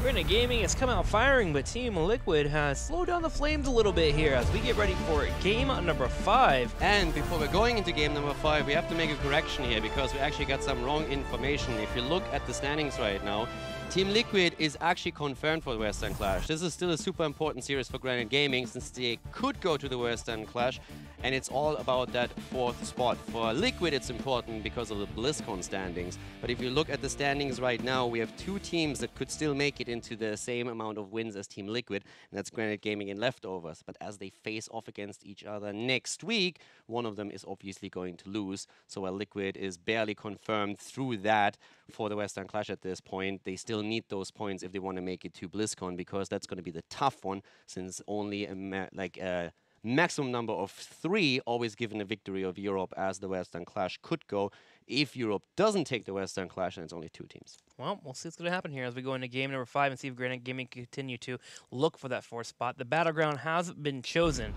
Granite Gaming has come out firing, but Team Liquid has slowed down the flames a little bit here as we get ready for game number 5. And before we're going into game number 5, we have to make a correction here because we actually got some wrong information. If you look at the standings right now, Team Liquid is actually confirmed for the Western Clash. This is still a super important series for Granite Gaming since they could go to the Western Clash, and it's all about that 4th spot. For Liquid, it's important because of the BlizzCon standings. But if you look at the standings right now, we have 2 teams that could still make it into the same amount of wins as Team Liquid, and that's Granite Gaming and Leftovers. But as they face off against each other next week, one of them is obviously going to lose. So while Liquid is barely confirmed through that for the Western Clash at this point, they still need those points if they want to make it to BlizzCon, because that's going to be the tough one, since only a maximum number of 3 always given a victory of Europe as the Western Clash could go. If Europe doesn't take the Western Clash, then it's only 2 teams. Well, we'll see what's going to happen here as we go into game number 5 and see if Granite Gaming can continue to look for that 4th spot. The battleground has been chosen,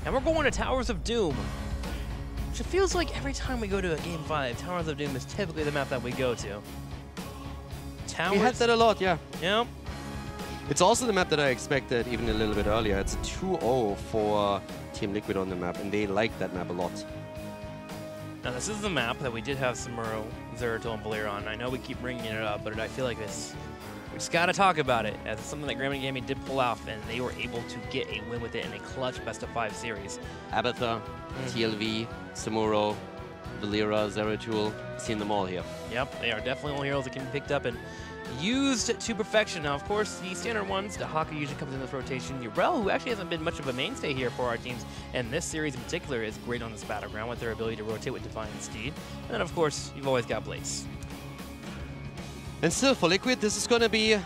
and we're going to Towers of Doom, which it feels like every time we go to a game 5, Towers of Doom is typically the map that we go to. We had that a lot, yeah. Yep. It's also the map that I expected even a little bit earlier. It's a 2-0 for Team Liquid on the map, and they like that map a lot. Now, this is the map that we did have Samuro, Zeratul, and Blair on. I know we keep bringing it up, but I feel like we just got to talk about it, as it's something that Granite Gaming did pull off, and they were able to get a win with it in a clutch best-of-5 series. Abatha, TLV, Samuro, Valera, Zeratul, seen them all here. Yep, they are definitely all heroes that can be picked up and used to perfection. Now, of course, the standard ones, the Haka usually comes in this rotation. Urel, who actually hasn't been much of a mainstay here for our teams, and this series in particular is great on this battleground with their ability to rotate with Divine Steed. And then, of course, you've always got Blaze. And still, for Liquid, this is going to be...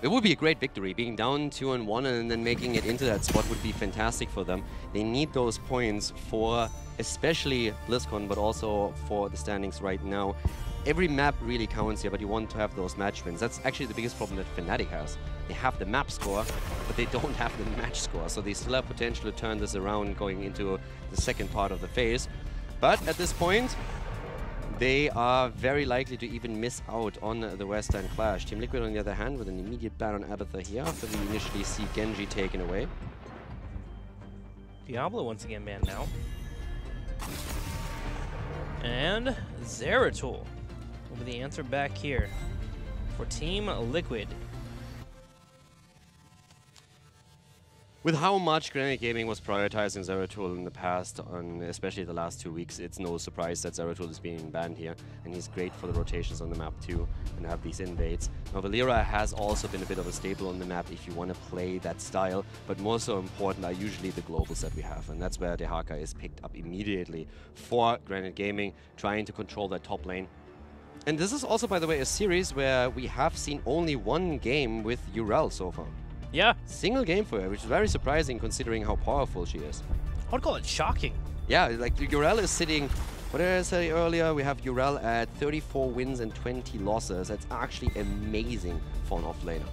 It would be a great victory. Being down 2-1 and then making it into that spot would be fantastic for them. They need those points for especially BlizzCon, but also for the standings right now. Every map really counts here, but you want to have those match wins. That's actually the biggest problem that Fnatic has. They have the map score, but they don't have the match score. So they still have potential to turn this around going into the second part of the phase. But at this point, they are very likely to even miss out on the Western Clash. Team Liquid, on the other hand, with an immediate ban on Abatha here after we initially see Genji taken away. Diablo once again banned now. And Zeratul will be the answer back here for Team Liquid. With how much Granite Gaming was prioritizing Zeratul in the past, especially the last 2 weeks, it's no surprise that Zeratul is being banned here, and he's great for the rotations on the map too, and have these invades. Now, Valera has also been a bit of a staple on the map if you want to play that style, but more so important are usually the globals that we have, and that's where the Haka is picked up immediately for Granite Gaming, trying to control that top lane. And this is also, by the way, a series where we have seen only 1 game with Urel so far. Yeah. Single game for her, which is very surprising considering how powerful she is. I would call it shocking. Yeah, like Urel is sitting, what did I say earlier? We have Urel at 34 wins and 20 losses. That's actually amazing for an offlaner.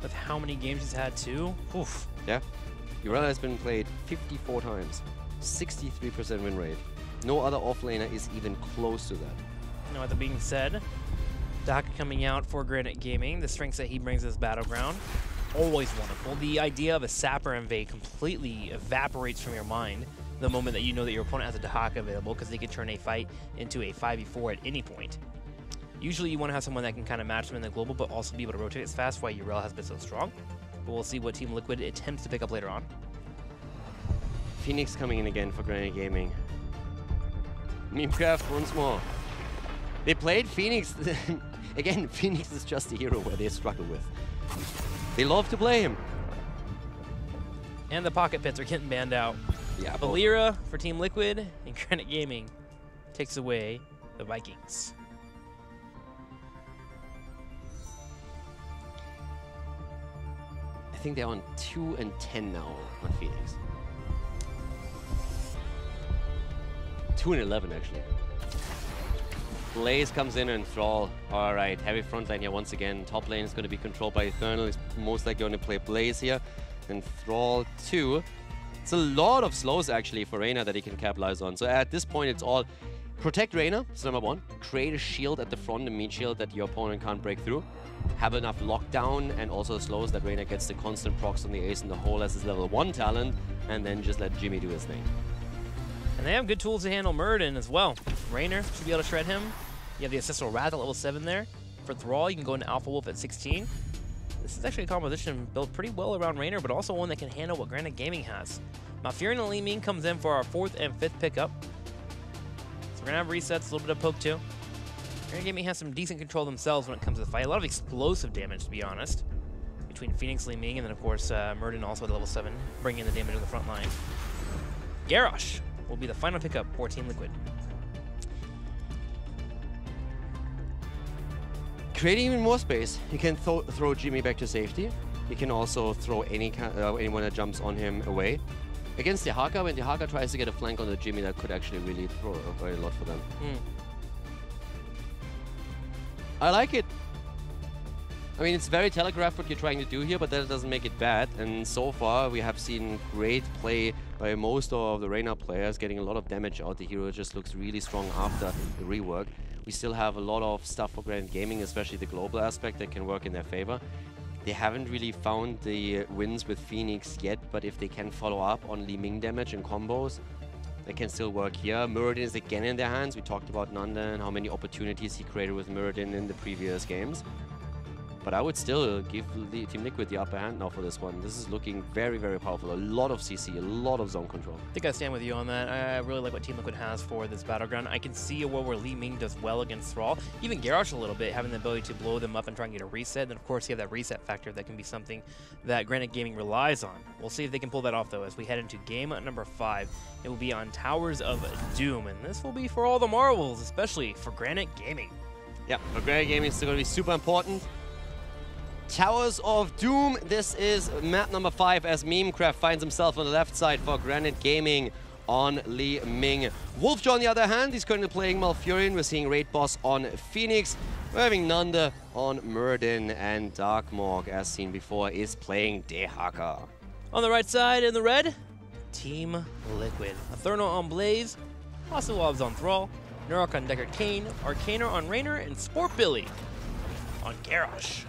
With how many games she's had too? Oof. Yeah. Urel has been played 54 times, 63% win rate. No other offlaner is even close to that. Now, with that being said, Daka coming out for Granite Gaming, the strengths that he brings to this battleground, always wonderful. The idea of a Sapper invade completely evaporates from your mind the moment that you know that your opponent has a Daka available, because they can turn a fight into a 5v4 at any point. Usually you want to have someone that can kind of match them in the global, but also be able to rotate as fast, why Urel has been so strong. But we'll see what Team Liquid attempts to pick up later on. Phoenix coming in again for Granite Gaming. Memecraft once more. They played Phoenix. Again, Phoenix is just a hero where they struggle with. They love to play him. And the pocket pits are getting banned out. Yeah, Valera for Team Liquid, and Granite Gaming takes away the Vikings. I think they're on 2-10 now on Phoenix. 2-11 actually. Blaze comes in and Thrall. Alright, heavy front line here once again. Top lane is going to be controlled by Eternal. He's most likely going to play Blaze here. And Thrall too. It's a lot of slows actually for Reyna that he can capitalize on. So at this point it's all Protect Reina, that's number one. Create a shield at the front, a meat shield that your opponent can't break through. Have enough lockdown and also slows that Reina gets the constant procs on the ace in the hole as his level 1 talent, and then just let Jimmy do his thing. And they have good tools to handle Muradin as well. Rainer should be able to shred him. You have the Ancestral Wrath at level 7 there. For Thrall, you can go into Alpha Wolf at 16. This is actually a composition built pretty well around Rainer, but also one that can handle what Granite Gaming has. Malfurion and Li Ming comes in for our 4th and 5th pickup. So we're going to have resets, a little bit of poke too. Granite Gaming has some decent control themselves when it comes to the fight. A lot of explosive damage, to be honest, between Phoenix, Li Ming, and then, of course, Muradin also at level 7, bringing in the damage on the front line. Garrosh will be the final pickup for Team Liquid. Creating even more space, you can throw Jimmy back to safety. You can also throw anyone that jumps on him away. Against Dehaka, when Dehaka tries to get a flank on the Jimmy, that could actually really throw a very lot for them. I like it. I mean, it's very telegraphed what you're trying to do here, but that doesn't make it bad. And so far, we have seen great play by most of the Reina players, getting a lot of damage out. The hero just looks really strong after the rework. We still have a lot of stuff for Granite Gaming, especially the global aspect that can work in their favor. They haven't really found the wins with Phoenix yet, but if they can follow up on Li Ming damage and combos, they can still work here. Muradin is again in their hands. We talked about Nanda and how many opportunities he created with Muradin in the previous games. But I would still give Team Liquid the upper hand now for this one. This is looking very, very powerful. A lot of CC, a lot of zone control. I think I stand with you on that. I really like what Team Liquid has for this battleground. I can see a world where Li Ming does well against Thrall. Even Garrosh a little bit, having the ability to blow them up and try and get a reset. And then, of course, you have that reset factor that can be something that Granite Gaming relies on. We'll see if they can pull that off, though, as we head into game number 5. It will be on Towers of Doom. And this will be for all the marbles, especially for Granite Gaming. Yeah, for Granite Gaming, it's still going to be super important. Towers of Doom. This is map number 5 as Memecraft finds himself on the left side for Granite Gaming on Li Ming. Wolfjaw, on the other hand, he's currently playing Malfurion. We're seeing Raid Boss on Phoenix. We're having Nanda on Muradin, and Darkmorg, as seen before, is playing Dehaka. On the right side in the red, Team Liquid. Eternal on Blaze, Ocelobs on Thrall, Nurok on Deckard Cain, Arcaner on Rainer, and Sport Billy on Garrosh.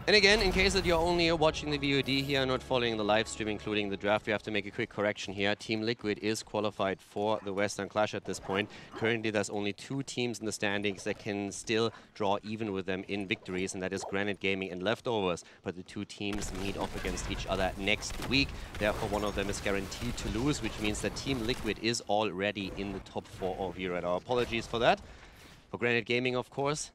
And again, in case that you're only watching the VOD here, not following the live stream, including the draft, we have to make a quick correction here. Team Liquid is qualified for the Western Clash at this point. Currently, there's only 2 teams in the standings that can still draw even with them in victories, and that is Granite Gaming and Leftovers. But the 2 teams meet off against each other next week. Therefore, one of them is guaranteed to lose, which means that Team Liquid is already in the top 4 of Europe. Our apologies for that. For Granite Gaming, of course,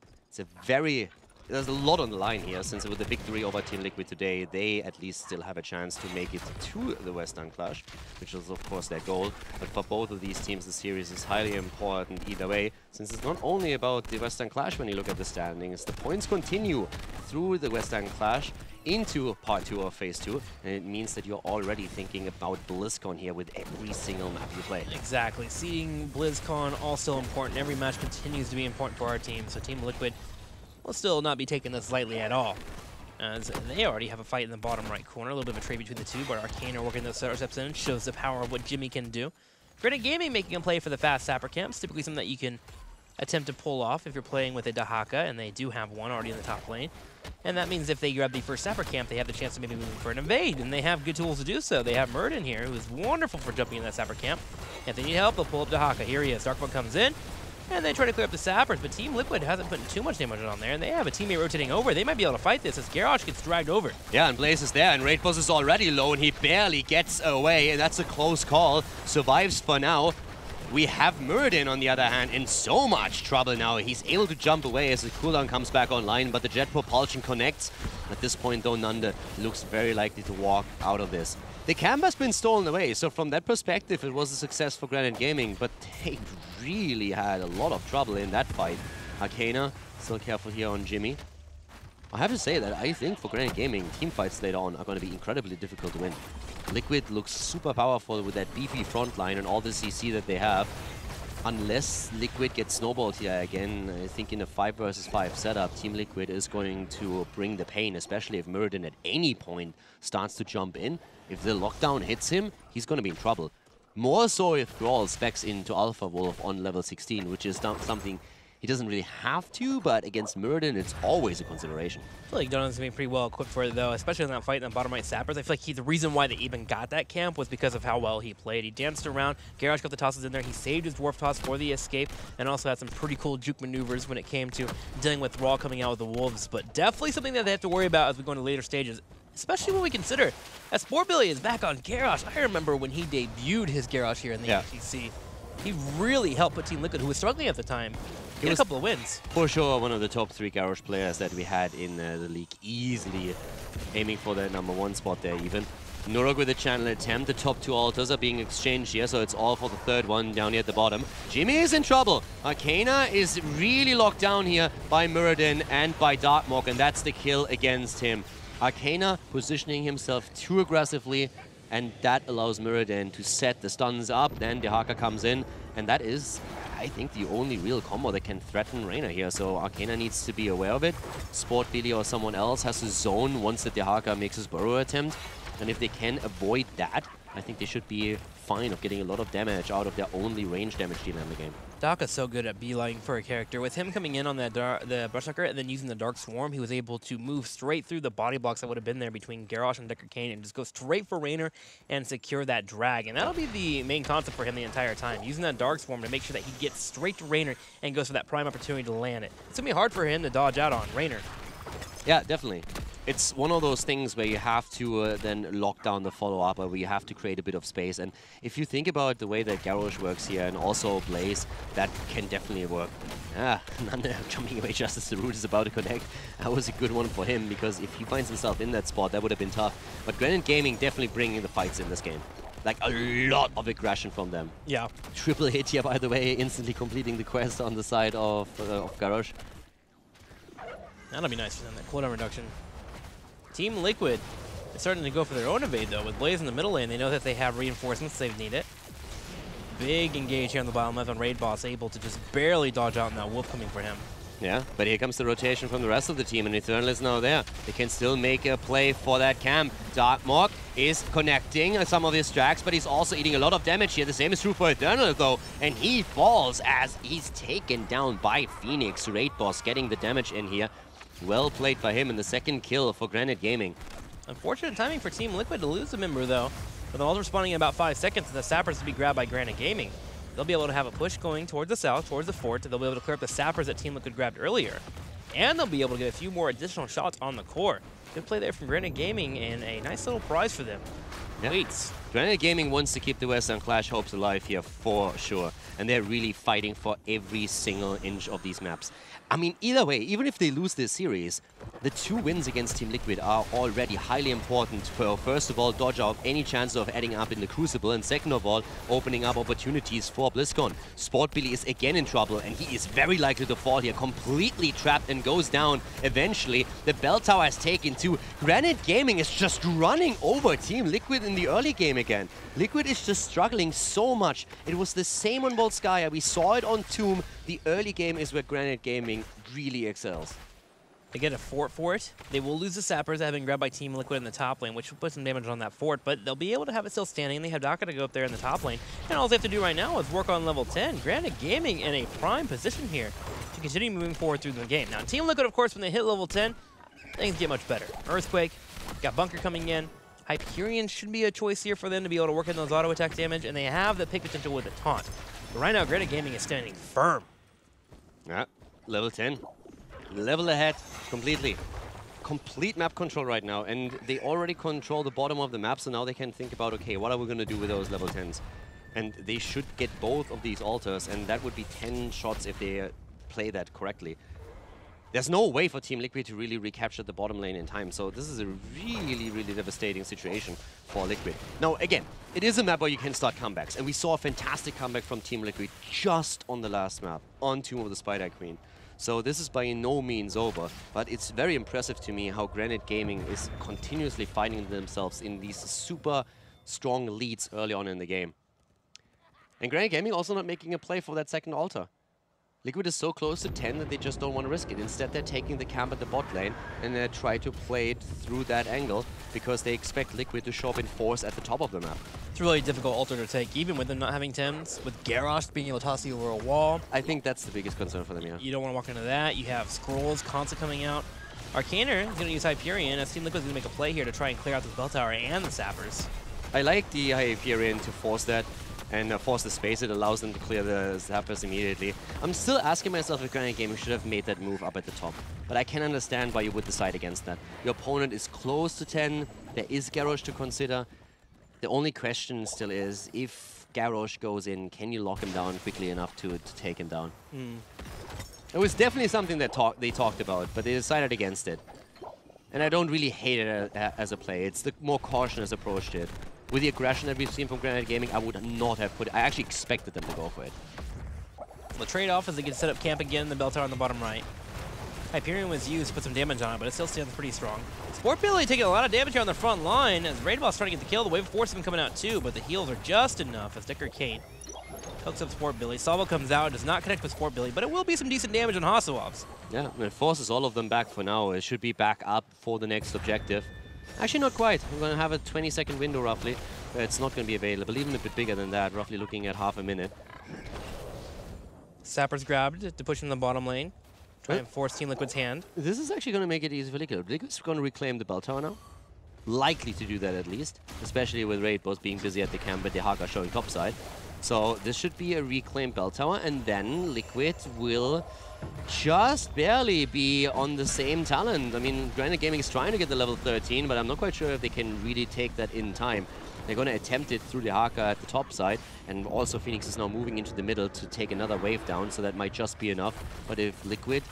there's a lot on the line here, since with the victory over Team Liquid today, they at least still have a chance to make it to the Western Clash, which is of course their goal. But for both of these teams, the series is highly important either way, since it's not only about the Western Clash when you look at the standings. The points continue through the Western Clash into Part 2 of Phase 2, and it means that you're already thinking about BlizzCon here with every single map you play. Exactly. Seeing BlizzCon also important. Every match continues to be important for our team, so Team Liquid will still not be taking this lightly at all, as they already have a fight in the bottom right corner. A little bit of a trade between the two, but Arcaner working those steps in shows the power of what Jimmy can do. Granite Gaming making a play for the fast sapper camps, typically something that you can attempt to pull off if you're playing with a Dehaka, and they do have one already in the top lane. And that means if they grab the first sapper camp, they have the chance to maybe move for an invade, and they have good tools to do so. They have Muradin here, who is wonderful for jumping in that sapper camp. If they need help, they'll pull up Dehaka. Here he is. Darkmorg comes in, and they try to clear up the sappers, but Team Liquid hasn't put too much damage on there, and they have a teammate rotating over. They might be able to fight this as Garrosh gets dragged over. Yeah, and Blaze is there, and Raid Boss is already low, and he barely gets away, and that's a close call. Survives for now. We have Muradin, on the other hand, in so much trouble now. He's able to jump away as the cooldown comes back online, but the jet propulsion connects. At this point, though, Nanda looks very likely to walk out of this. The camp has been stolen away, so from that perspective, it was a success for Granite Gaming, but they really had a lot of trouble in that fight. Arcaner, still careful here on Jimmy. I have to say that I think for Granite Gaming, team fights later on are going to be incredibly difficult to win. Liquid looks super powerful with that beefy front line and all the CC that they have. Unless Liquid gets snowballed here again, I think in a 5 versus 5 setup, Team Liquid is going to bring the pain, especially if Muradin at any point starts to jump in. If the lockdown hits him, he's going to be in trouble. More so if Brawl specs into Alpha Wolf on level 16, which is something he doesn't really have to, but against Muradin, it's always a consideration. I feel like Donovan's going to be pretty well equipped for it, though, especially in that fight in the bottom right Sappers. I feel like the reason why they even got that camp was because of how well he played. He danced around, Garrosh got the tosses in there, he saved his Dwarf Toss for the escape, and also had some pretty cool juke maneuvers when it came to dealing with Raw coming out with the Wolves, but definitely something that they have to worry about as we go into later stages, especially when we consider that Sportbilly is back on Garrosh. I remember when he debuted his Garrosh here in the HGC. He really helped put Team Liquid, who was struggling at the time, get a couple of wins. For sure, one of the top 3 Garrosh players that we had in the league, easily aiming for the #1 spot there even. Nurok with a channel attempt. The top 2 altars are being exchanged here, so it's all for the third one down here at the bottom. Jimmy is in trouble. Arcana is really locked down here by Muradin and by Darkmok, and that's the kill against him. Arcana positioning himself too aggressively, and that allows Muradin to set the stuns up. Then Dehaka comes in, and that is, I think, the only real combo that can threaten Reina here. So Arcana needs to be aware of it. Sportbilly or someone else has to zone once the Dehaka makes his burrow attempt. And if they can avoid that, I think they should be fine of getting a lot of damage out of their only range damage dealer in the game. Daka's so good at beelining for a character. With him coming in on the Brushsucker and then using the Dark Swarm, he was able to move straight through the body blocks that would have been there between Garrosh and Decker Kane and just go straight for Raynor and secure that drag. And that'll be the main concept for him the entire time, using that Dark Swarm to make sure that he gets straight to Raynor and goes for that prime opportunity to land it. It's going to be hard for him to dodge out on Raynor. Yeah, definitely. It's one of those things where you have to then lock down the follow-up, or where you have to create a bit of space. And if you think about the way that Garrosh works here, and also Blaze, that can definitely work. Nanda jumping away just as the root is about to connect. That was a good one for him, because if he finds himself in that spot, that would have been tough. But Granite Gaming definitely bringing the fights in this game. Like, a lot of aggression from them. Yeah. Triple hit here, by the way, instantly completing the quest on the side of Garrosh. That'll be nice for them, that cooldown reduction. Team Liquid is starting to go for their own evade, though. With Blaze in the middle lane, they know that they have reinforcements, they need it. Big engage here on the bottom left on Raid Boss, able to just barely dodge out, and that Wolf coming for him. Yeah, but here comes the rotation from the rest of the team, and Eternal is now there. They can still make a play for that camp. Darkmok is connecting some of his tracks, but he's also eating a lot of damage here. The same is true for Eternal, though, and he falls as he's taken down by Phoenix. Raid Boss getting the damage in here. Well played by him in the second kill for Granite Gaming. Unfortunate timing for Team Liquid to lose a member, though. With all responding in about 5 seconds, and the Sappers to be grabbed by Granite Gaming. They'll be able to have a push going towards the south, towards the fort. They'll be able to clear up the Sappers that Team Liquid grabbed earlier. And they'll be able to get a few more additional shots on the core. Good play there from Granite Gaming, and a nice little prize for them. Yeah. Waits. Granite Gaming wants to keep the Western Clash hopes alive here for sure. And they're really fighting for every single inch of these maps. I mean, either way, even if they lose this series, the 2 wins against Team Liquid are already highly important for, first of all, dodge out any chance of adding up in the Crucible, and second of all, opening up opportunities for BlizzCon. Sportbilly is again in trouble, and he is very likely to fall here, completely trapped and goes down eventually. The bell tower has taken 2. Granite Gaming is just running over Team Liquid in the early game again. Liquid is just struggling so much. It was the same on Volskaya. We saw it on Tomb. The early game is where Granite Gaming really excels. They get a fort for it. They will lose the Sappers that have been grabbed by Team Liquid in the top lane, which will put some damage on that fort, but they'll be able to have it still standing. They have Daka to go up there in the top lane, and all they have to do right now is work on level 10. Granite Gaming in a prime position here to continue moving forward through the game. Now, Team Liquid, of course, when they hit level 10, things get much better. Earthquake, got Bunker coming in. Hyperion should be a choice here for them to be able to work in those auto attack damage, and they have the pick potential with the taunt. But right now, Granite Gaming is standing firm. Yeah, level 10. Level ahead completely. Complete map control right now, and they already control the bottom of the map, so now they can think about, okay, what are we going to do with those level 10s? And they should get both of these altars, and that would be 10 shots if they play that correctly. There's no way for Team Liquid to really recapture the bottom lane in time, so this is a really, really devastating situation for Liquid. Now, again, it is a map where you can start comebacks, and we saw a fantastic comeback from Team Liquid just on the last map, on Tomb of the Spider Queen. So this is by no means over, but it's very impressive to me how Granite Gaming is continuously finding themselves in these super strong leads early on in the game. And Granite Gaming also not making a play for that second altar. Liquid is so close to 10 that they just don't want to risk it. Instead, they're taking the camp at the bot lane and they try to play it through that angle because they expect Liquid to show up in force at the top of the map. It's a really difficult altar to take, even with them not having Tims, with Garrosh being able to toss you over a wall. I think that's the biggest concern for them, yeah. You don't want to walk into that. You have Scrolls constantly coming out. Arcaner is going to use Hyperion, as Team Liquid's going to make a play here to try and clear out this Bell Tower and the Sappers. I like the Hyperion to force that and force the space. It allows them to clear the Zappers immediately. I'm still asking myself if Granite Gaming should have made that move up at the top. But I can understand why you would decide against that. Your opponent is close to 10. There is Garrosh to consider. The only question still is, if Garrosh goes in, can you lock him down quickly enough to take him down? It was definitely something that they talked about, but they decided against it. And I don't really hate it as a play. It's the more cautious approach to it. With the aggression that we've seen from Granite Gaming, I would not have put it. I actually expected them to go for it. The trade-off is they can set up camp again in the Bell Tower on the bottom right. Hyperion was used to put some damage on it, but it still stands pretty strong. Sport Billy taking a lot of damage here on the front line as Raid Boss trying to get the kill. The Wave of Force has been coming out too, but the heals are just enough as Decker Kate hooks up Sport Billy. Salvo comes out, does not connect with Sport Billy, but it will be some decent damage on Hasselhoffs. Yeah, and it forces all of them back for now. It should be back up for the next objective. Actually, not quite. We're going to have a 20-second window, roughly. It's not going to be available, even a bit bigger than that, roughly looking at half a minute. Sappers grabbed to push in the bottom lane. Try and force Team Liquid's hand. This is actually going to make it easy for Liquid. Liquid's going to reclaim the Bell Tower now. Likely to do that at least, especially with Raid Boss being busy at the camp, but the Haka showing topside. So this should be a reclaimed Bell Tower, and then Liquid will just barely be on the same talent. I mean, Granite Gaming is trying to get the level 13, but I'm not quite sure if they can really take that in time. They're going to attempt it through the Haka at the top side, and also Phoenix is now moving into the middle to take another wave down, so that might just be enough. But if Liquid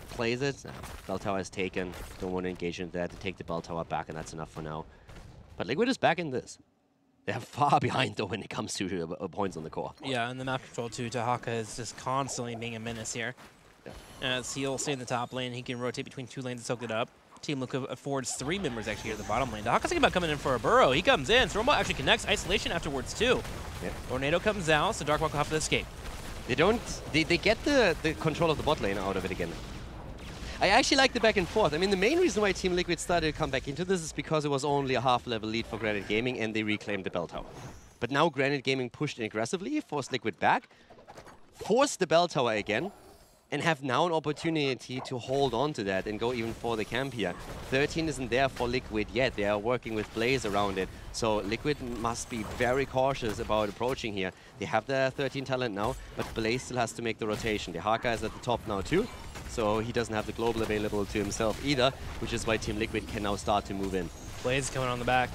plays it, Bell Tower is taken. Don't want to engage in that to take the Bell Tower back, and that's enough for now. But Liquid is back in this. They're far behind, though, when it comes to points on the core. Yeah, and the map control, too. Tahaka is just constantly being a menace here. Yeah. As he'll stay in the top lane, he can rotate between two lanes and soak it up. Team Liquid affords 3 members, actually, here at the bottom lane. Tahaka's thinking about coming in for a burrow. He comes in. Throwball actually connects. Isolation afterwards, too. Yeah. Tornado comes out, so Darkwalk will have to escape. They don't... They get the control of the bot lane out of it again. I actually like the back and forth. I mean, the main reason why Team Liquid started to come back into this is because it was only a half-level lead for Granite Gaming and they reclaimed the Bell Tower. But now Granite Gaming pushed in aggressively, forced Liquid back, forced the Bell Tower again, and have now an opportunity to hold on to that and go even for the camp here. 13 isn't there for Liquid yet. They are working with Blaze around it. So Liquid must be very cautious about approaching here. They have their 13 talent now, but Blaze still has to make the rotation. The Haka is at the top now too, so he doesn't have the global available to himself either, which is why Team Liquid can now start to move in. Blaze is coming on the back.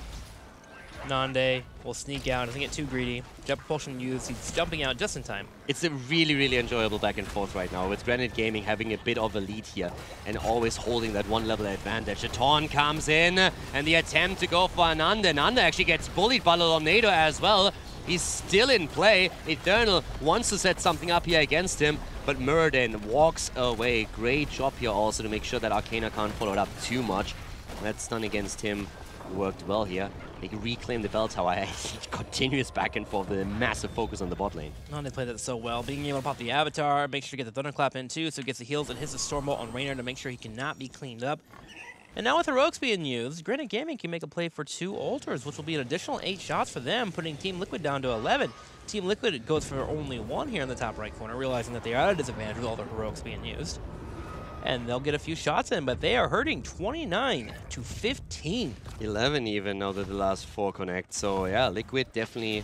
Nande will sneak out, doesn't get too greedy. Jet propulsion used, he's jumping out just in time. It's a really, really enjoyable back and forth right now, with Granite Gaming having a bit of a lead here and always holding that one level advantage. The taunt comes in, and the attempt to go for Nande. Nande actually gets bullied by Tornado as well. He's still in play. Eternal wants to set something up here against him, but Muradin walks away. Great job here also to make sure that Arcana can't follow it up too much. That stun against him worked well here. They can reclaim the Bell Tower. Continuous back and forth with a massive focus on the bot lane. They played that so well. Being able to pop the Avatar, make sure to get the Thunderclap in too, so he gets the heals and hits the Stormbolt on Raynor to make sure he cannot be cleaned up. And now with Heroics being used, Granite Gaming can make a play for 2 altars, which will be an additional 8 shots for them, putting Team Liquid down to 11. Team Liquid goes for only 1 here in the top right corner, realizing that they are at a disadvantage with all the Heroics being used. And they'll get a few shots in, but they are hurting 29 to 15. 11 even now that the last 4 connect. So yeah, Liquid definitely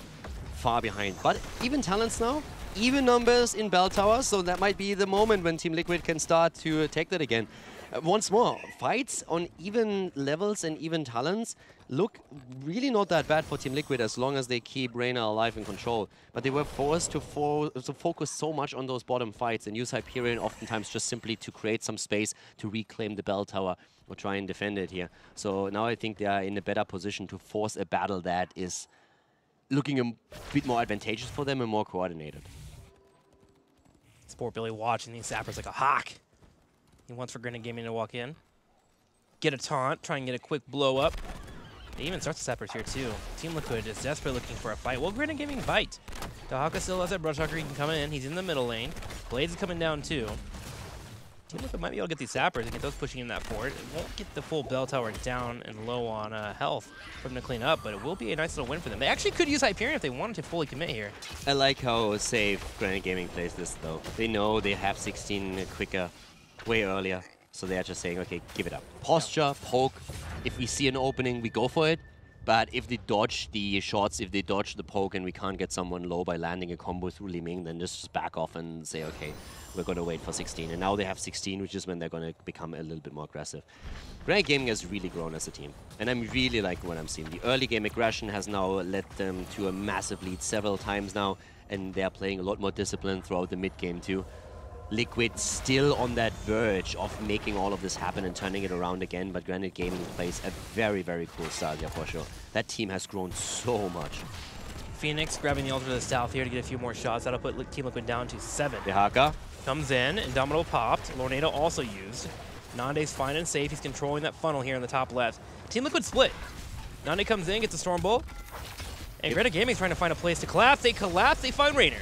far behind. But even talents now, even numbers in Bell Tower, so that might be the moment when Team Liquid can start to take that again. Once more, fights on even levels and even talents look really not that bad for Team Liquid as long as they keep Reyna alive and control. But they were forced to focus so much on those bottom fights and use Hyperion oftentimes just simply to create some space to reclaim the Bell Tower or try and defend it here. So now I think they are in a better position to force a battle that is looking a bit more advantageous for them and more coordinated. Sport Billy watching these Sappers like a hawk. He wants for Granite Gaming to walk in, get a taunt, try and get a quick blow up. They even start the Sappers here too. Team Liquid is desperately looking for a fight. Will Granite Gaming bite? Dahaka still has that brush hugger. He can come in. He's in the middle lane. Blade's coming down too. Team Liquid might be able to get these sappers and get those pushing in that fort. It won't get the full bell tower down and low on health for them to clean up, but it will be a nice little win for them. They actually could use Hyperion if they wanted to fully commit here. I like how safe Granite Gaming plays this though. They know they have 16 quicker way earlier, so they are just saying, okay, give it up. Posture, poke. If we see an opening, we go for it. But if they dodge the shots, if they dodge the poke and we can't get someone low by landing a combo through Li Ming, then just back off and say, okay, we're going to wait for 16. And now they have 16, which is when they're going to become a little bit more aggressive. Granite Gaming has really grown as a team. And I'm really liking what I'm seeing. The early game aggression has now led them to a massive lead several times now. And they're playing a lot more discipline throughout the mid game too. Liquid still on that verge of making all of this happen and turning it around again, but Granite Gaming plays a very, very cool style here for sure. That team has grown so much. Phoenix grabbing the ult to the south here to get a few more shots. That'll put Team Liquid down to 7. Dahaka comes in, Indomitable popped, Lornado also used. Nande's fine and safe. He's controlling that funnel here in the top left. Team Liquid split. Nande comes in, gets a Storm Bolt, and Granite Gaming's trying to find a place to collapse. They collapse, they find Raynor.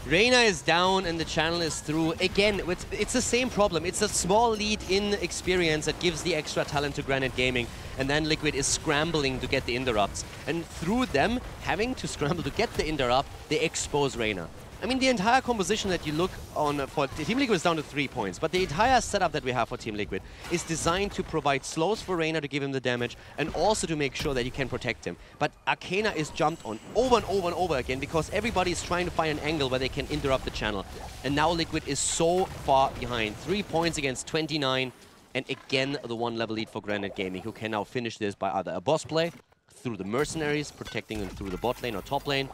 Reyna is down and the channel is through. Again, it's the same problem. It's a small lead in experience that gives the extra talent to Granite Gaming. And then Liquid is scrambling to get the interrupts. And through them having to scramble to get the interrupt, they expose Reyna. I mean, the entire composition that you look on for Team Liquid is down to 3 points, but the entire setup that we have for Team Liquid is designed to provide slows for Reyna to give him the damage and also to make sure that you can protect him. But Arcana is jumped on over and over and over again because everybody is trying to find an angle where they can interrupt the channel. And now Liquid is so far behind. 3 points against 29, and again the 1 level lead for Granite Gaming, who can now finish this by either a boss play, through the mercenaries, protecting them through the bot lane or top lane,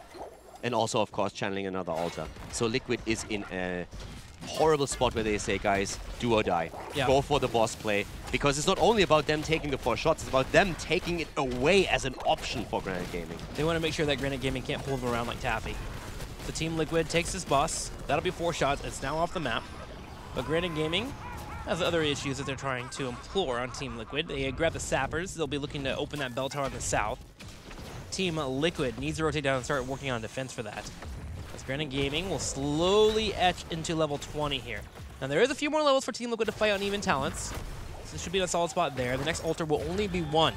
and also, of course, channeling another altar. So Liquid is in a horrible spot where they say, guys, do or die. Yeah. Go for the boss play. Because it's not only about them taking the 4 shots, it's about them taking it away as an option for Granite Gaming. They want to make sure that Granite Gaming can't pull them around like Taffy. So Team Liquid takes this boss. That'll be 4 shots. It's now off the map. But Granite Gaming has other issues that they're trying to implore on Team Liquid. They grab the sappers. They'll be looking to open that bell tower in the south. Team Liquid needs to rotate down and start working on defense for that. As Granite Gaming will slowly etch into level 20 here. Now there is a few more levels for Team Liquid to fight on even talents. So this should be in a solid spot there. The next altar will only be 1.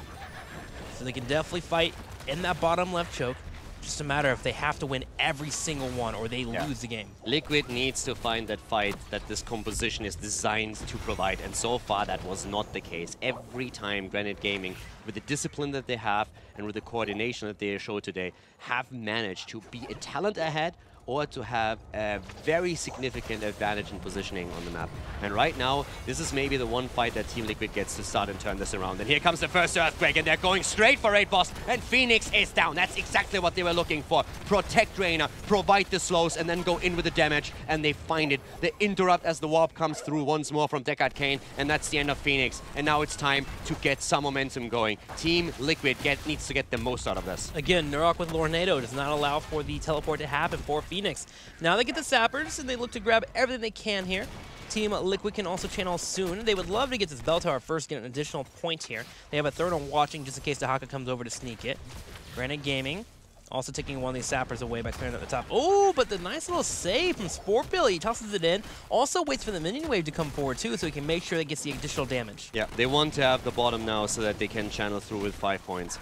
So they can definitely fight in that bottom left choke. Just a matter if they have to win every single one or they lose the game. Liquid needs to find that fight that this composition is designed to provide, and so far that was not the case. Every time Granite Gaming, with the discipline that they have and with the coordination that they show today, have managed to be a talent ahead or to have a very significant advantage in positioning on the map. And right now, this is maybe the one fight that Team Liquid gets to start and turn this around. And here comes the first Earthquake, and they're going straight for 8 boss, and Phoenix is down. That's exactly what they were looking for. Protect Reyna, provide the slows, and then go in with the damage, and they find it. The interrupt as the warp comes through once more from Deckard Cain, and that's the end of Phoenix. And now it's time to get some momentum going. Team Liquid needs to get the most out of this. Again, Nurok with Lornado does not allow for the teleport to happen for Phoenix. Now they get the sappers, and they look to grab everything they can here. Team Liquid can also channel soon. They would love to get this bell tower first, get an additional point here. They have a third on watching just in case Dahaka comes over to sneak it. Granite Gaming also taking one of these sappers away by clearing at the top. Oh, but the nice little save from Sport Billy. He tosses it in. Also waits for the minion wave to come forward too, so he can make sure that gets the additional damage. Yeah, they want to have the bottom now so that they can channel through with 5 points.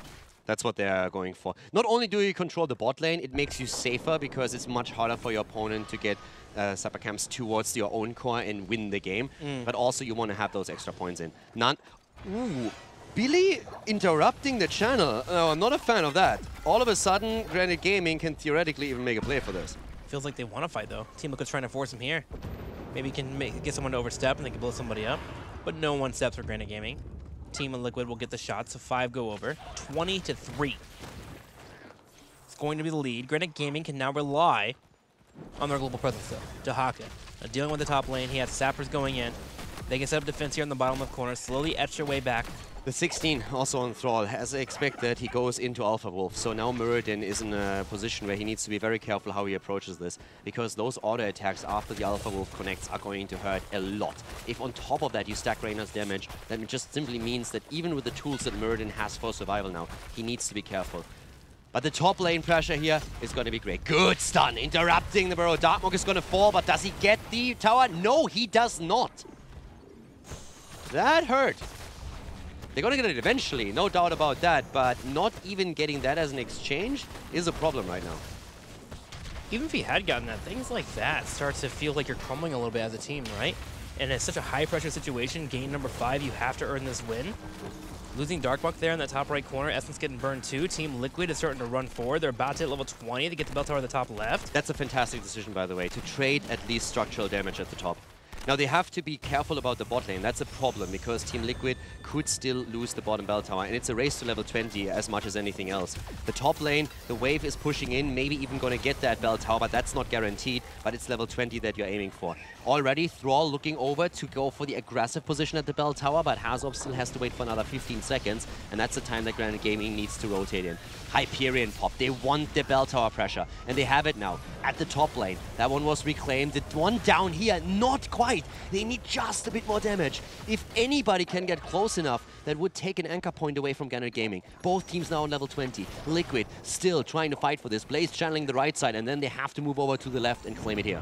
That's what they're going for. Not only do you control the bot lane, it makes you safer because it's much harder for your opponent to get Sapper camps towards your own core and win the game. But also you want to have those extra points in. Ooh, Billy interrupting the channel. Oh, I'm not a fan of that. All of a sudden, Granite Gaming can theoretically even make a play for this. Feels like they want to fight though. Team Liquid's trying to force him here. Maybe he can get someone to overstep and they can blow somebody up. But no one steps for Granite Gaming. Team Liquid will get the shot, so 5 go over. 20-3. It's going to be the lead. Granite Gaming can now rely on their global presence, though. Dahaka dealing with the top lane. He has sappers going in. They can set up defense here in the bottom left corner, slowly etch their way back. The 16 also on Thrall. As expected, he goes into Alpha Wolf. So now Muradin is in a position where he needs to be very careful how he approaches this, because those auto attacks after the Alpha Wolf connects are going to hurt a lot. If on top of that you stack Reyna's damage, then it just simply means that even with the tools that Muradin has for survival now, he needs to be careful. But the top lane pressure here is going to be great. Good stun, interrupting the burrow. Darkmook is going to fall, but does he get the tower? No, he does not. That hurt. They're going to get it eventually, no doubt about that, but not even getting that as an exchange is a problem right now. Even if he had gotten that, things like that starts to feel like you're crumbling a little bit as a team, right? And it's such a high-pressure situation. Game number 5, you have to earn this win. Losing Darkbuck there in that top right corner. Essence getting burned too. Team Liquid is starting to run forward. They're about to hit level 20 to get the bell tower at the top left. That's a fantastic decision, by the way, to trade at least structural damage at the top. Now, they have to be careful about the bot lane. That's a problem, because Team Liquid could still lose the bottom bell tower, and it's a race to level 20 as much as anything else. The top lane, the wave is pushing in, maybe even going to get that bell tower, but that's not guaranteed, but it's level 20 that you're aiming for. Already, Thrall looking over to go for the aggressive position at the bell tower, but Hazop still has to wait for another 15 seconds, and that's the time that Granite Gaming needs to rotate in. Hyperion pop, they want the bell tower pressure, and they have it now at the top lane. That one was reclaimed. The one down here, not quite. They need just a bit more damage. If anybody can get close enough, that would take an anchor point away from Granite Gaming. Both teams now on level 20. Liquid still trying to fight for this. Blaze channeling the right side, and then they have to move over to the left and claim it here.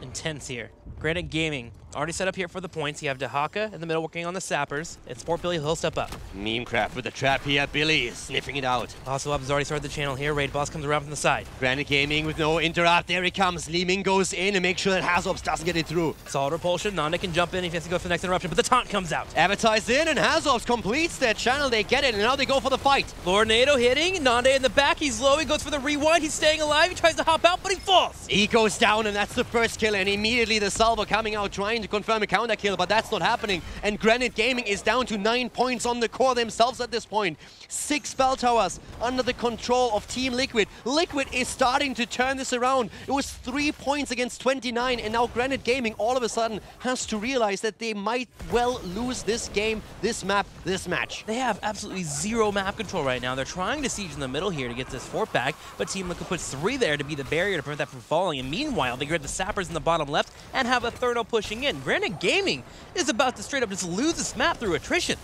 Intense here. Granite Gaming already set up here for the points. You have Dahaka in the middle working on the sappers. And Sport Billy, he'll step up. Memecraft with the trap here. Billy is sniffing it out. Also up has already started the channel here. Raid Boss comes around from the side. Granite Gaming with no interrupt. There he comes. Li Ming goes in and makes sure that Hazops doesn't get it through. Solid repulsion. Nanda can jump in if he has to go for the next interruption, but the taunt comes out. Advertised in, and Hazops completes their channel. They get it, and now they go for the fight. Lornado hitting. Nanda in the back. He's low. He goes for the rewind. He's staying alive. He tries to hop out, but he falls. He goes down, and that's the first kill, and immediately the salvo coming out trying to confirm a counter kill, but that's not happening. And Granite Gaming is down to 9 points on the core themselves at this point. 6 bell towers under the control of Team Liquid. Liquid is starting to turn this around. It was 3 points against 29, and now Granite Gaming all of a sudden has to realize that they might well lose this game, this map, this match. They have absolutely zero map control right now. They're trying to siege in the middle here to get this fort back, but Team Liquid puts 3 there to be the barrier to prevent that from falling. And meanwhile, they grab the sappers in the bottom left and have a Therno pushing in. Granite Gaming is about to straight up just lose this map through attrition.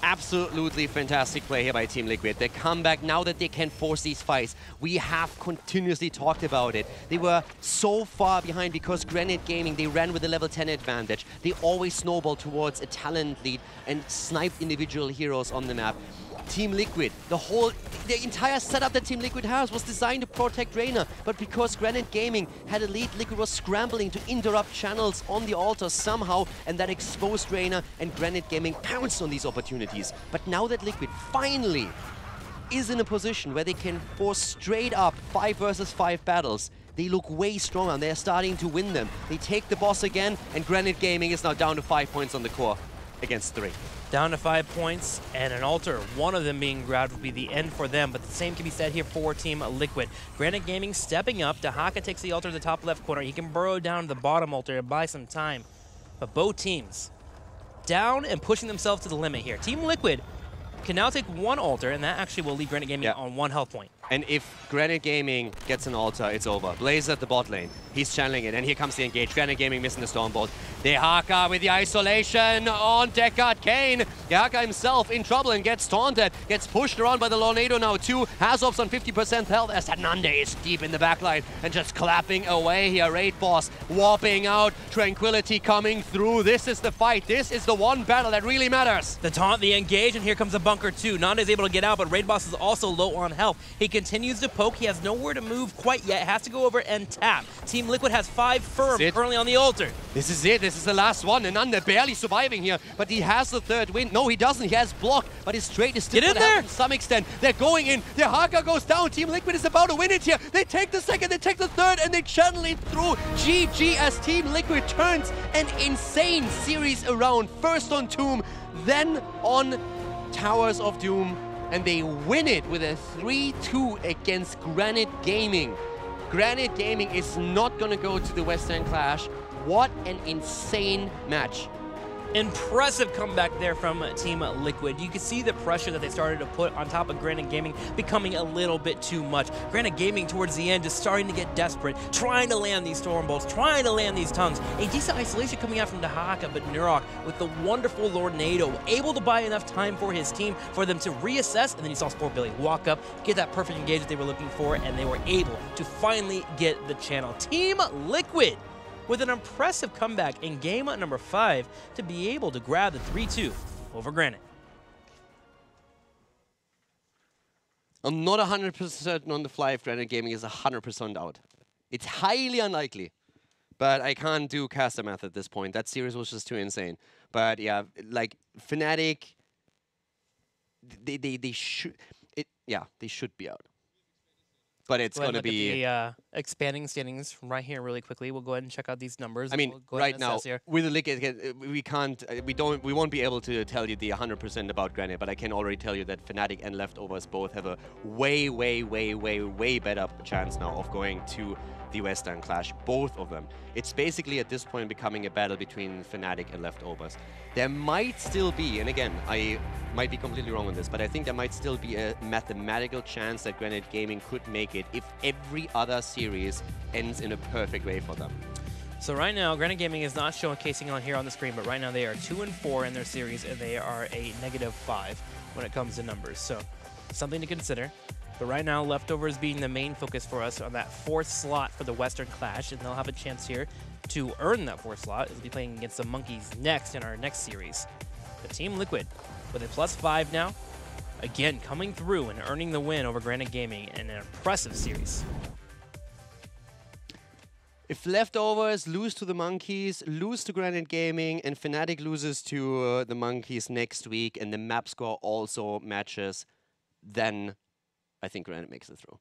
Absolutely fantastic play here by Team Liquid. They come back now that they can force these fights. We have continuously talked about it. They were so far behind because Granite Gaming, they ran with a level 10 advantage. They always snowballed towards a talent lead and sniped individual heroes on the map. Team Liquid, the entire setup that Team Liquid has was designed to protect Reina, but because Granite Gaming had a lead, Liquid was scrambling to interrupt channels on the altar somehow, and that exposed Reina, and Granite Gaming pounced on these opportunities. But now that Liquid finally is in a position where they can force straight up 5 versus 5 battles, they look way stronger, and they're starting to win them. They take the boss again, and Granite Gaming is now down to 5 points on the core against 3. Down to 5 points and an altar. One of them being grabbed would be the end for them, but the same can be said here for Team Liquid. Granite Gaming stepping up. Dahaka takes the altar to the top left corner. He can burrow down to the bottom altar and buy some time. But both teams down and pushing themselves to the limit here. Team Liquid can now take 1 altar, and that actually will leave Granite Gaming on 1 health point. And if Granite Gaming gets an altar, it's over. Blaze at the bot lane. He's channeling it, and here comes the engage. Granite Gaming missing the Stormbolt. Dahaka with the isolation on Deckard Kane. Dahaka himself in trouble and gets taunted. Gets pushed around by the Lornado now too. Hazops on 50% health as Nanda is deep in the backline and just clapping away here. Raid Boss warping out. Tranquility coming through. This is the fight. This is the one battle that really matters. The taunt, the engage, and here comes a bunker too. Nanda is able to get out, but Raid Boss is also low on health. He continues to poke. He has nowhere to move quite yet. Has to go over and tap. Team Liquid has 5 firm currently on the altar. This is it. This is the last one. And Nanda barely surviving here, but he has the 3rd win. No, he doesn't. He has block, but his trade is still in there to some extent. They're going in. Dahaka goes down. Team Liquid is about to win it here. They take the 2nd, they take the 3rd, and they channel it through. GG as Team Liquid turns an insane series around. First on Tomb, then on Towers of Doom, and they win it with a 3-2 against Granite Gaming. Granite Gaming is not going to go to the Western Clash. What an insane match. Impressive comeback there from Team Liquid. You can see the pressure that they started to put on top of Granite Gaming becoming a little bit too much. Granite Gaming towards the end is starting to get desperate, trying to land these Storm Bolts, trying to land these Tongues. A decent isolation coming out from Dahaka, but Nurok with the wonderful Lordnado able to buy enough time for his team for them to reassess, and then you saw Sport Billy walk up, get that perfect engagement they were looking for, and they were able to finally get the channel. Team Liquid with an impressive comeback in game number 5 to be able to grab the 3-2 over Granite. I'm not 100% on the fly if Granite Gaming is 100% out. It's highly unlikely, but I can't do caster math at this point. That series was just too insane. But yeah, like Fnatic, they should be out. But it's going to be the expanding standings right here really quickly. We'll go ahead and check out these numbers. I mean, we'll right now with the league, we won't be able to tell you the 100% about Granite, but I can already tell you that Fnatic and Leftovers both have a way better chance now of going to the Western Clash, both of them. It's basically at this point becoming a battle between Fnatic and Leftovers. There might still be, and again, I might be completely wrong on this, but I think there might still be a mathematical chance that Granite Gaming could make it if every other series ends in a perfect way for them. So right now, Granite Gaming is not showcasing on here on the screen, but right now they are 2-4 in their series, and they are a -5 when it comes to numbers. So something to consider. But right now, Leftovers being the main focus for us on that 4th slot for the Western Clash, and they'll have a chance here to earn that 4th slot as we'll be playing against the Monkeys next in our next series. The Team Liquid with a +5 now, again coming through and earning the win over Granite Gaming in an impressive series. If Leftovers lose to the Monkeys, lose to Granite Gaming, and Fnatic loses to the Monkeys next week, and the map score also matches, then I think Granite makes it through.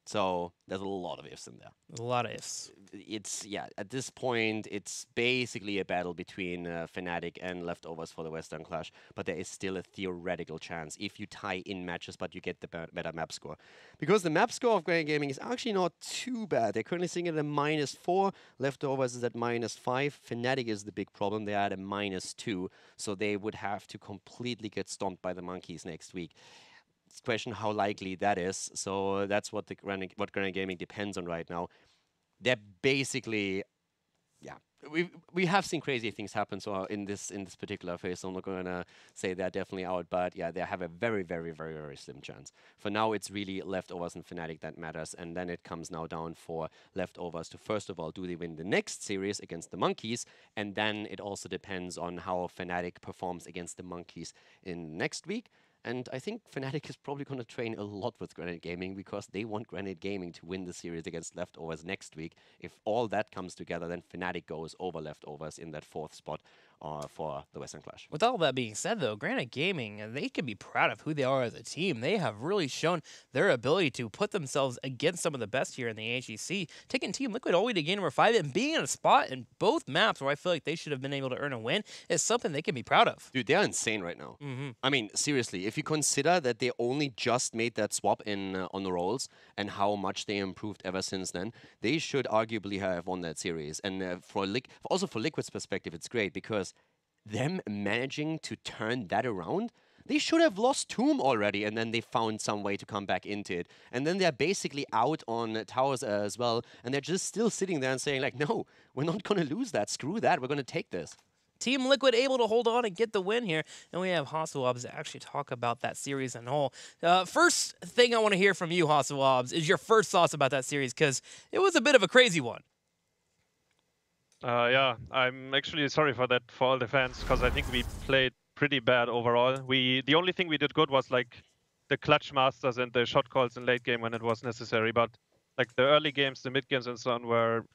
So there's a lot of ifs in there. A lot of ifs. It's, yeah, at this point, it's basically a battle between Fnatic and Leftovers for the Western Clash, but there is still a theoretical chance if you tie in matches, but you get the better map score. Because the map score of Granite Gaming is actually not too bad. They're currently sitting at a -4, Leftovers is at -5, Fnatic is the big problem, they are at a -2, so they would have to completely get stomped by the Monkeys next week. Question how likely that is. So that's what Granite Gaming depends on right now. They're basically, yeah, we have seen crazy things happen. So in this particular phase, so I'm not going to say they're definitely out, but yeah, they have a very slim chance. For now, it's really Leftovers and Fnatic that matters, and then it comes now down for Leftovers to first of all, do they win the next series against the Monkeys, and then it also depends on how Fnatic performs against the Monkeys in next week. And I think Fnatic is probably going to train a lot with Granite Gaming because they want Granite Gaming to win the series against Leftovers next week. If all that comes together, then Fnatic goes over Leftovers in that 4th spot for the Western Clash. With all that being said, though, Granite Gaming, they can be proud of who they are as a team. They have really shown their ability to put themselves against some of the best here in the HGC, taking Team Liquid all the way to game number 5 and being in a spot in both maps where I feel like they should have been able to earn a win is something they can be proud of. Dude, they're insane right now. I mean, seriously, if you consider that they only just made that swap in on the roles and how much they improved ever since then, they should arguably have won that series. And also for Liquid's perspective, it's great because them managing to turn that around, they should have lost Tomb already, and then they found some way to come back into it. And then they're basically out on towers as well, and they're just still sitting there and saying like, no, we're not going to lose that. Screw that. We're going to take this. Team Liquid able to hold on and get the win here. And we have Hasselwabs to actually talk about that series in whole. First thing I want to hear from you, Hasselwabs, is your first thoughts about that series, because it was a bit of a crazy one. Yeah, I'm actually sorry for that for all the fans, because I think we played pretty bad overall. The only thing we did good was like the clutch masters and the shot calls in late game when it was necessary. But like the early games, the mid games and so on were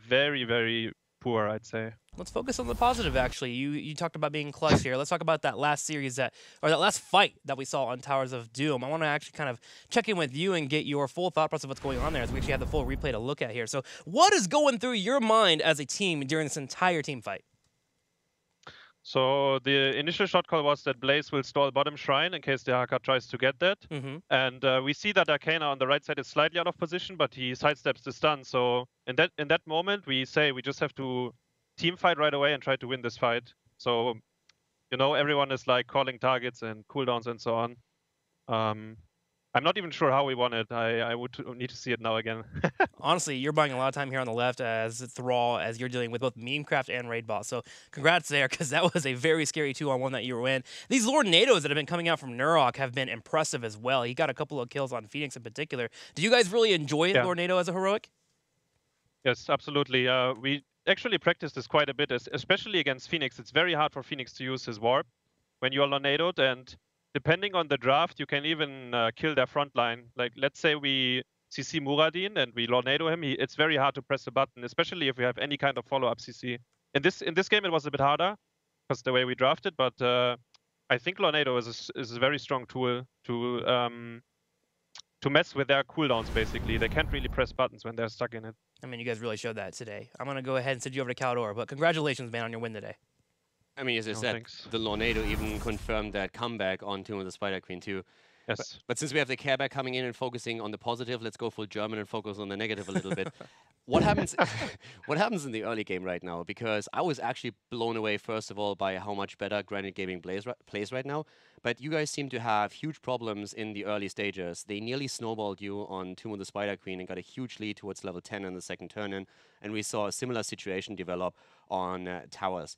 very poor, I'd say. Let's focus on the positive, actually. You talked about being clutch here. Let's talk about that last series that last fight that we saw on Towers of Doom. I want to actually kind of check in with you and get your full thought process of what's going on there, as we actually have the full replay to look at here. So what is going through your mind as a team during this entire team fight? So the initial shot call was that Blaze will stall bottom shrine in case the Haka tries to get that. And we see that Arcana on the right side is slightly out of position, but he sidesteps the stun. So in that moment, we say we just have to team fight right away and try to win this fight. So, you know, everyone is like calling targets and cooldowns and so on. I'm not even sure how we won it. I would need to see it now again. Honestly, you're buying a lot of time here on the left as Thrall, as you're dealing with both Memecraft and Raid Boss. So congrats there, because that was a very scary 2-on-1 that you were in. These Lornados that have been coming out from Nurok have been impressive as well. He got a couple of kills on Phoenix in particular. Do you guys really enjoy Lornado as a heroic? Yes, absolutely. We actually practiced this quite a bit, especially against Phoenix. It's very hard for Phoenix to use his warp when you are Lornadoed, and depending on the draft, you can even kill their front line. Like, let's say we CC Muradin and we Lornado him, it's very hard to press a button, especially if we have any kind of follow-up CC. In this game, it was a bit harder because the way we drafted, but I think Lornado is a very strong tool to mess with their cooldowns, basically. They can't really press buttons when they're stuck in it. I mean, you guys really showed that today. I'm going to go ahead and send you over to Caldor, but congratulations, man, on your win today. I mean, as I said, thanks. The Lornado even confirmed that comeback on Tomb of the Spider Queen too. Yes. But since we have the Careback coming in and focusing on the positive, let's go full German and focus on the negative a little bit. What happens? What happens in the early game right now? Because I was actually blown away, first of all, by how much better Granite Gaming plays right now. But you guys seem to have huge problems in the early stages. They nearly snowballed you on Tomb of the Spider Queen and got a huge lead towards level 10 in the second turn-in. And we saw a similar situation develop on Towers.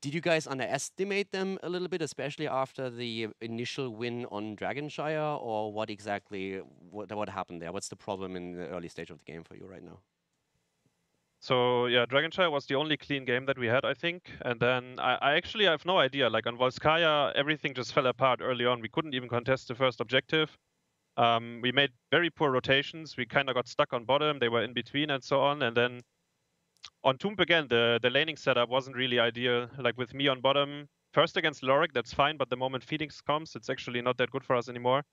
Did you guys underestimate them a little bit, especially after the initial win on Dragonshire, or what exactly, what happened there? What's the problem in the early stage of the game for you right now? So yeah, Dragonshire was the only clean game that we had, I think. And then I actually have no idea. Like on Volskaya, everything just fell apart early on. We couldn't even contest the first objective. We made very poor rotations. We kind of got stuck on bottom. They were in between and so on. And then on Tomb again, the laning setup wasn't really ideal. Like with me on bottom, first against Lorik, that's fine. But the moment Phoenix comes, it's actually not that good for us anymore.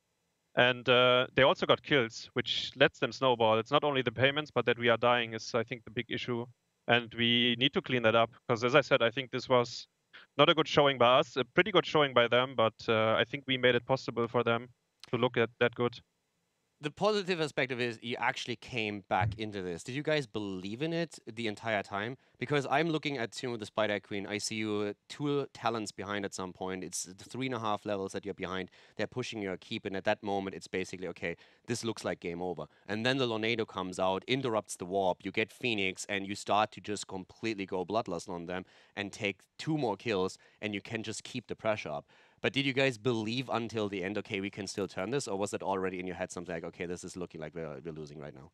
And they also got kills, which lets them snowball. It's not only the payments, but that we are dying is, I think, the big issue. And we need to clean that up. Because as I said, I think this was not a good showing by us, a pretty good showing by them. But I think we made it possible for them to look at that good. The positive aspect of it is you actually came back into this. Did you guys believe in it the entire time? Because I'm looking at Tomb of the Spider Queen. I see you 2 talents behind at some point. It's 3.5 levels that you're behind. They're pushing your keep, and at that moment, it's basically, okay, this looks like game over. And then the Lornado comes out, interrupts the warp, you get Phoenix, and you start to just completely go bloodlust on them and take 2 more kills, and you can just keep the pressure up. But did you guys believe until the end, okay, we can still turn this? Or was it already in your head something like, okay, this is looking like we're losing right now?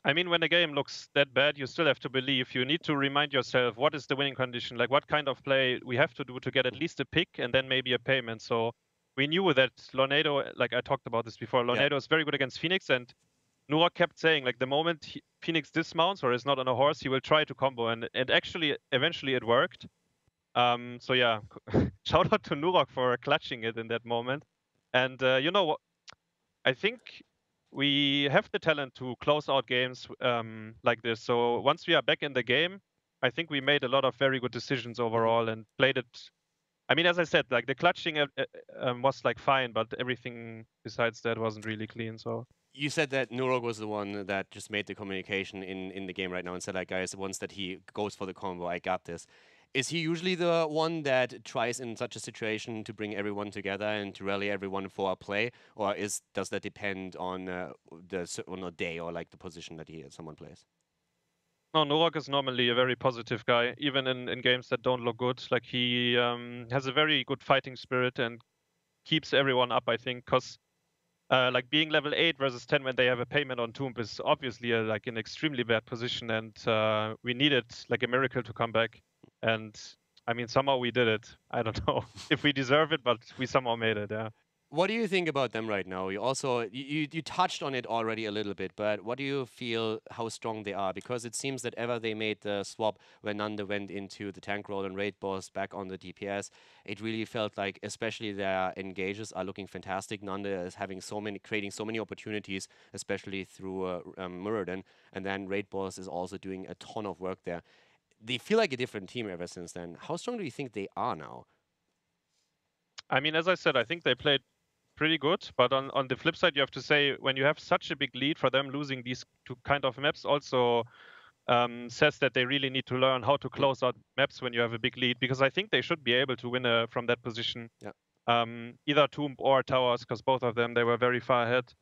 I mean, when the game looks that bad, you still have to believe. You need to remind yourself, what is the winning condition? Like, what kind of play we have to do to get at least a pick and then maybe a payment. So we knew that Lornado, like I talked about this before, Lornado is very good against Phoenix. And Nura kept saying, like, the moment Phoenix dismounts or is not on a horse, he will try to combo. And actually, eventually it worked. So yeah, shout out to Nurok for clutching it in that moment. And you know what? I think we have the talent to close out games like this. So once we are back in the game, I think we made a lot of very good decisions overall and played it. I mean, as I said, like the clutching was like fine, but everything besides that wasn't really clean. So you said that Nurok was the one that just made the communication in the game right now and said, like, guys, once that he goes for the combo, I got this. Is he usually the one that tries in such a situation to bring everyone together and to rally everyone for a play, or does that depend on the day or like the position that someone plays? No, Nurok is normally a very positive guy, even in games that don't look good. Like he has a very good fighting spirit and keeps everyone up, I think, because like being level 8 versus 10 when they have a payment on Tomb is obviously like an extremely bad position, and we needed like a miracle to come back. And I mean, somehow we did it. I don't know if we deserve it, but we somehow made it, yeah. What do you think about them right now? You also you touched on it already a little bit, but what do you feel how strong they are? Because it seems that ever they made the swap when Nanda went into the tank role and Raid Boss back on the DPS, it really felt like, especially their engages are looking fantastic. Nanda is creating so many opportunities, especially through Muradin, and then Raid Boss is also doing a ton of work there. They feel like a different team ever since then. How strong do you think they are now? I mean, as I said, I think they played pretty good, but on the flip side, you have to say, when you have such a big lead for them losing these 2 kind of maps, also says that they really need to learn how to close out maps when you have a big lead, because I think they should be able to win from that position. Yeah. Either Tomb or Towers, because both of them, they were very far ahead.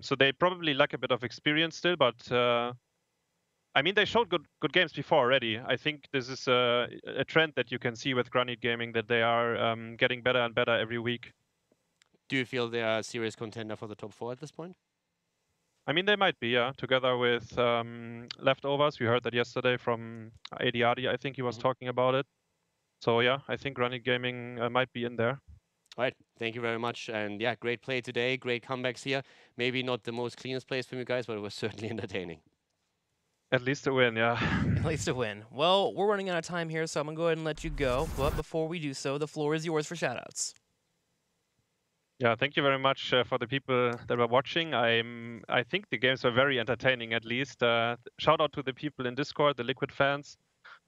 So they probably lack a bit of experience still, but I mean, they showed good games before already. I think this is a trend that you can see with Granite Gaming, that they are getting better and better every week. Do you feel they are a serious contender for the top 4 at this point? I mean, they might be, yeah. Together with Leftovers, we heard that yesterday from ADRD. I think he was talking about it. So yeah, I think Granite Gaming might be in there. All right, thank you very much. And yeah, great play today, great comebacks here. Maybe not the most cleanest plays from you guys, but it was certainly entertaining. At least a win, yeah. At least a win. Well, we're running out of time here, so I'm going to go ahead and let you go. But before we do so, the floor is yours for shoutouts. Yeah, thank you very much for the people that were watching. I think the games were very entertaining, at least. Shout out to the people in Discord, the Liquid fans.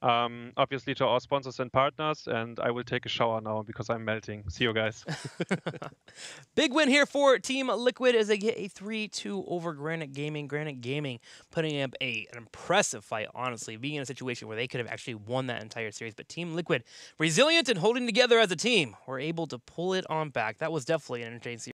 Obviously to our sponsors and partners, and I will take a shower now because I'm melting. See you guys. Big win here for Team Liquid as they get a 3-2 over Granite Gaming. Granite Gaming putting up an impressive fight, honestly, being in a situation where they could have actually won that entire series. But Team Liquid, resilient and holding together as a team, were able to pull it on back. That was definitely an entertaining series.